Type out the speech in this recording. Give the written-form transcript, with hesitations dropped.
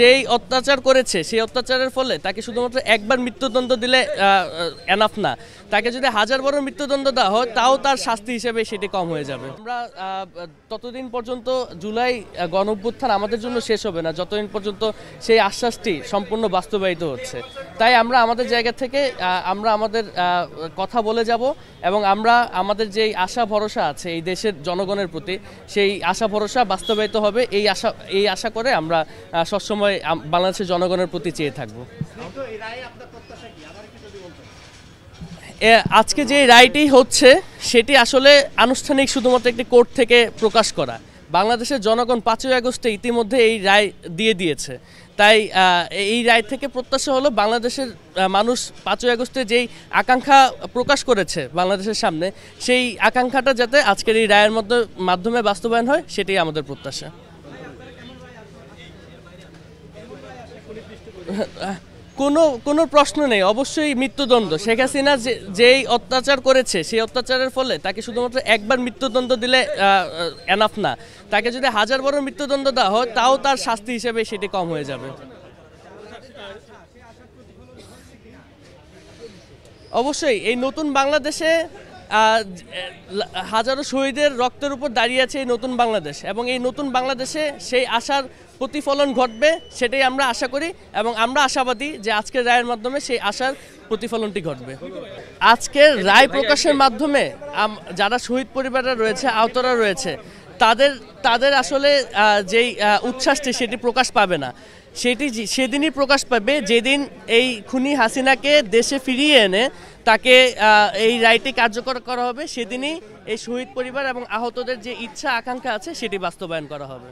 যেই অত্যাচার করেছে সেই অত্যাচারের ফলে তাকে শুধুমাত্র একবার মৃত্যুদণ্ড দিলে এনাফ না, তাকে যদি 1000 বার মৃত্যুদণ্ড দেওয়া হয় তাও তার শাস্তি হিসেবে সেটি কম হয়ে যাবে। আমরা ততদিন পর্যন্ত জুলাই গণঅভ্যুত্থান আমাদের জন্য শেষ হবে না যতদিন পর্যন্ত সেই আশ্বাসটি সম্পূর্ণ বাস্তবায়িত হচ্ছে। তাই আমরা আমাদের জায়গা থেকে আমরা আমাদের কথা বলে যাব এবং আমরা আমাদের যেই আশা ভরসা আছে এই দেশের জনগণের প্রতি, সেই আশা ভরসা বাস্তবায়িত হবে এই আশা করে আমরা সবসময় বাংলাদেশের জনগণের প্রতি চেয়ে থাকবো। আজকে যে রায়টি হচ্ছে সেটি আসলে আনুষ্ঠানিক শুধুমাত্র একটি কোর্ট থেকে প্রকাশ করা। বাংলাদেশের জনগণ 5ই আগস্টে ইতিমধ্যে এই রায় দিয়ে দিয়েছে। তাই এই রায় থেকে প্রত্যাশা হলো বাংলাদেশের মানুষ 5ই আগস্টে যেই আকাঙ্ক্ষা প্রকাশ করেছে বাংলাদেশের সামনে, সেই আকাঙ্ক্ষাটা যাতে আজকের এই রায়ের মাধ্যমে বাস্তবায়ন হয় সেটাই আমাদের প্রত্যাশা। কোনো প্রশ্ন নেই, অবশ্যই মৃত্যুদণ্ড। শেখ হাসিনা যেই অত্যাচার করেছে সেই অত্যাচারের ফলে তাকে শুধুমাত্র একবার মৃত্যুদণ্ড দিলে এনাফ না, তাকে যদি 1000 বার মৃত্যুদণ্ড দেওয়া হয় তাও তার শাস্তি হিসেবে সেটি কম হয়ে যাবে। অবশ্যই এই নতুন বাংলাদেশে হাজারো শহীদের রক্তের উপর দাঁড়িয়ে আছে এই নতুন বাংলাদেশ, এবং এই নতুন বাংলাদেশে সেই আশার প্রতিফলন ঘটবে সেটাই আমরা আশা করি, এবং আমরা আশাবাদী যে আজকের রায়ের মাধ্যমে সেই আশার প্রতিফলনটি ঘটবে। আজকের রায় প্রকাশের মাধ্যমে যারা শহীদ পরিবাররা রয়েছে, আহতরা রয়েছে, তাদের আসলে যেই উচ্ছ্বাসটি সেটি প্রকাশ পাবে না। সেটি সেদিনই প্রকাশ পাবে যেদিন এই খুনি হাসিনাকে দেশে ফিরিয়ে এনে তাকে এই রায়টি কার্যকর করা হবে। সেদিনই এই শহীদ পরিবার এবং আহতদের যে ইচ্ছা আকাঙ্ক্ষা আছে সেটি বাস্তবায়ন করা হবে।